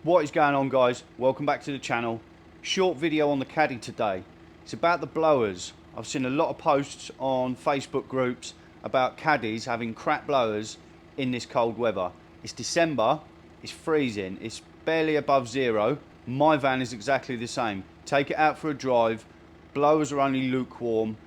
What is going on, guys? Welcome back to the channel. Short video on the Caddy today. It's about the blowers. I've seen a lot of posts on Facebook groups about caddies having crap blowers in this cold weather. It's December, it's freezing, it's barely above zero. My van is exactly the same. Take it out for a drive, blowers are only lukewarm.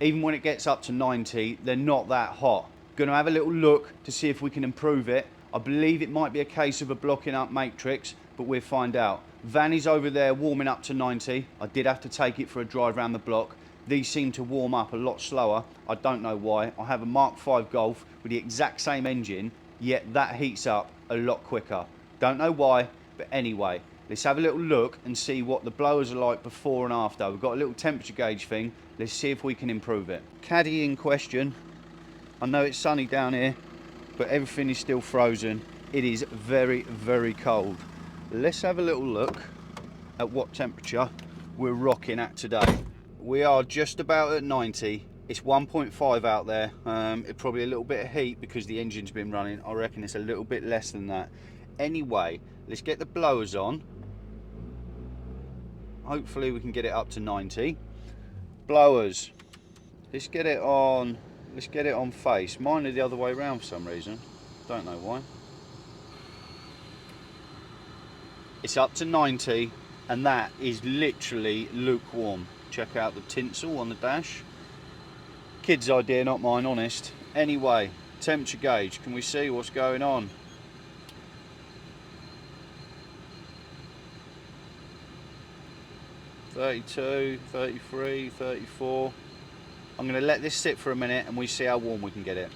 Even when it gets up to 90, they're not that hot. Gonna have a little look to see if we can improve it. I believe it might be a case of a blocking up matrix, but we'll find out. Van is over there warming up to 90. I did have to take it for a drive around the block. These seem to warm up a lot slower. I don't know why. I have a Mark V Golf with the exact same engine, yet that heats up a lot quicker. Don't know why, but anyway, let's have a little look and see what the blowers are like before and after. We've got a little temperature gauge thing. Let's see if we can improve it. Caddy in question. I know it's sunny down here, but everything is still frozen. It is very, very cold. Let's have a little look at what temperature we're rocking at today. We are just about at 90. It's 1.5 out there. It's probably a little bit of heat because the engine's been running. I reckon it's a little bit less than that. Anyway, let's get the blowers on. Hopefully we can get it up to 90. Blowers. Let's get it on. Let's get it on face. Mine are the other way around for some reason. Don't know why. It's up to 90, and that is literally lukewarm. Check out the tinsel on the dash. Kid's idea, not mine, honest. Anyway, temperature gauge. Can we see what's going on? (32, 33, 34). I'm going to let this sit for a minute and we see how warm we can get it.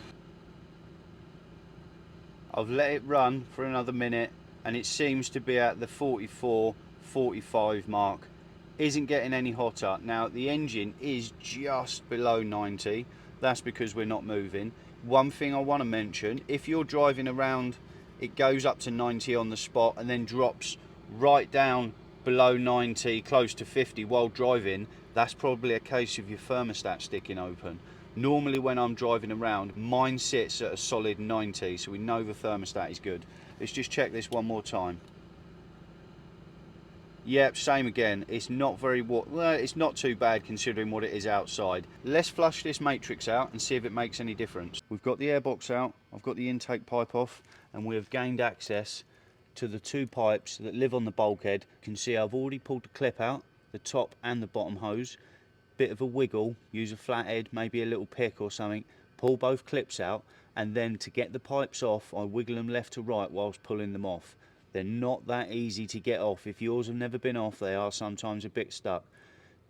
I've let it run for another minute and it seems to be at the 44, 45 mark. Isn't getting any hotter. Now the engine is just below 90. That's because we're not moving. One thing I want to mention, if you're driving around, it goes up to 90 on the spot and then drops right down below 90, close to 50 while driving. That's probably a case of your thermostat sticking open. Normally when I'm driving around, mine sits at a solid 90, so we know the thermostat is good. Let's just check this one more time. Yep, same again. It's not very well, it's not too bad considering what it is outside. Let's flush this matrix out and see if it makes any difference. We've got the airbox out, I've got the intake pipe off, and we have gained access to the two pipes that live on the bulkhead. You can see I've already pulled the clip out, the top and the bottom hose. Bit of a wiggle, use a flathead, maybe a little pick or something, pull both clips out, and then to get the pipes off I wiggle them left to right whilst pulling them off. They're not that easy to get off. If yours have never been off, they are sometimes a bit stuck.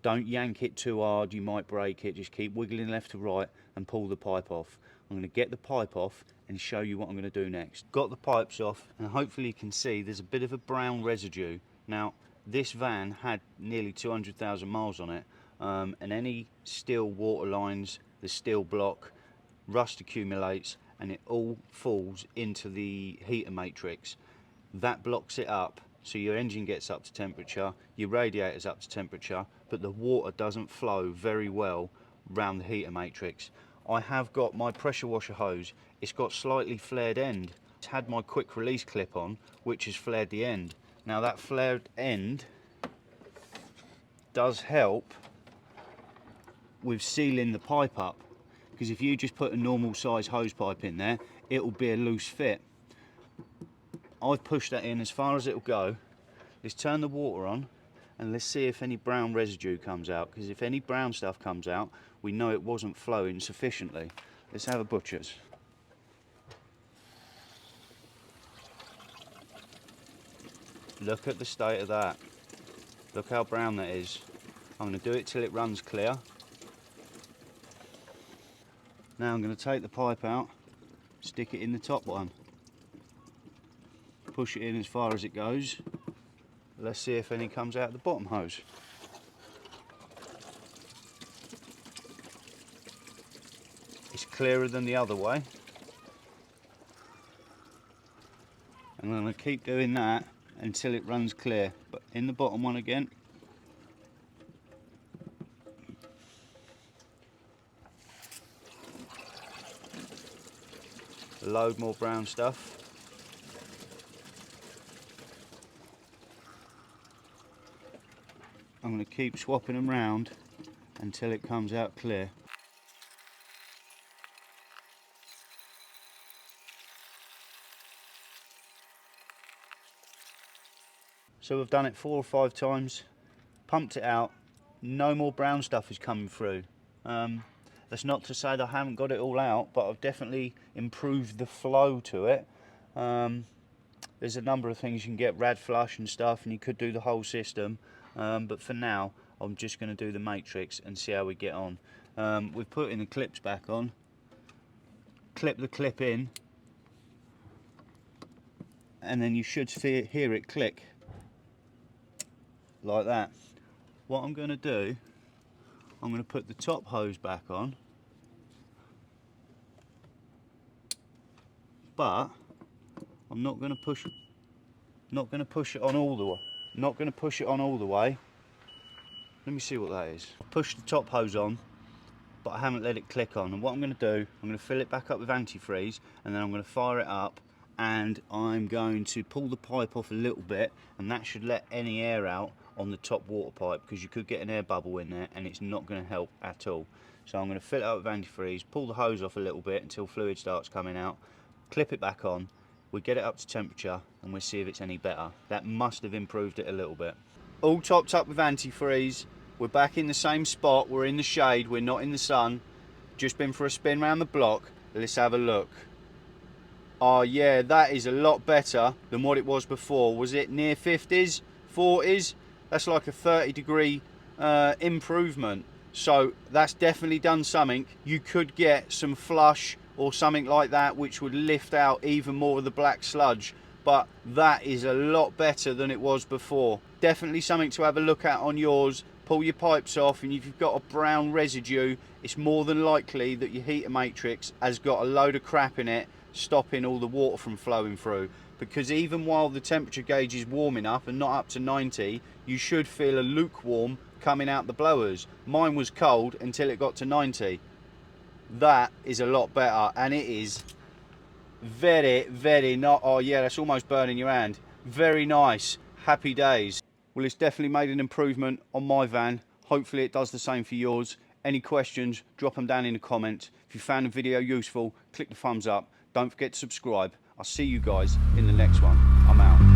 Don't yank it too hard, you might break it. Just keep wiggling left to right and pull the pipe off. I'm going to get the pipe off and show you what I'm going to do next. Got the pipes off and hopefully you can see there's a bit of a brown residue. Now this van had nearly 200,000 miles on it, and any steel water lines, the steel block, rust accumulates and it all falls into the heater matrix. That blocks it up, so your engine gets up to temperature, your radiator's up to temperature, but the water doesn't flow very well around the heater matrix. I have got my pressure washer hose. It's got slightly flared end. It's had my quick release clip on, which has flared the end. Now that flared end does help with sealing the pipe up, because if you just put a normal size hose pipe in there, it will be a loose fit. I've pushed that in as far as it'll go. Let's turn the water on and let's see if any brown residue comes out, because if any brown stuff comes out, we know it wasn't flowing sufficiently. Let's have a butcher's. Look at the state of that. Look how brown that is. I'm going to do it till it runs clear. Now I'm going to take the pipe out, stick it in the top one. Push it in as far as it goes. Let's see if any comes out of the bottom hose. It's clearer than the other way. I'm going to keep doing that until it runs clear, but in the bottom one again. A load more brown stuff. going to keep swapping them round until it comes out clear. So we've done it 4 or 5 times, pumped it out, no more brown stuff is coming through. That's not to say that I haven't got it all out, but I've definitely improved the flow to it. There's a number of things you can get, rad flush and stuff, and you could do the whole system, but for now I'm just going to do the matrix and see how we get on. We've put in the clips back on, clip the clip in, and then you should hear it click like that. What I'm going to do, I'm going to put the top hose back on, but I'm not going to push it on all the way. Not going to push it on all the way. Let me see what that is. Push the top hose on, but I haven't let it click on. And what I'm going to do, I'm going to fill it back up with antifreeze, and then I'm going to fire it up, and I'm going to pull the pipe off a little bit, and that should let any air out on the top water pipe, because you could get an air bubble in there and it's not going to help at all. So I'm going to fill it up with antifreeze, pull the hose off a little bit until fluid starts coming out, clip it back on, we get it up to temperature, and we'll see if it's any better. That must have improved it a little bit. All topped up with antifreeze, we're back in the same spot, we're in the shade, we're not in the sun, just been for a spin around the block. Let's have a look. Oh yeah, that is a lot better than what it was before. Was it near 50s, 40s? That's like a 30-degree improvement. So that's definitely done something. You could get some flush or something like that, which would lift out even more of the black sludge. But that is a lot better than it was before. Definitely something to have a look at on yours. Pull your pipes off, and if you've got a brown residue, it's more than likely that your heater matrix has got a load of crap in it, stopping all the water from flowing through. Because even while the temperature gauge is warm enough and not up to 90, you should feel a lukewarm coming out the blowers. Mine was cold until it got to 90. That is a lot better, and it is very not, oh yeah, that's almost burning your hand. Very nice. Happy days. Well, it's definitely made an improvement on my van. Hopefully it does the same for yours. Any questions, drop them down in the comments. If you found the video useful, click the thumbs up. Don't forget to subscribe. I'll see you guys in the next one. I'm out.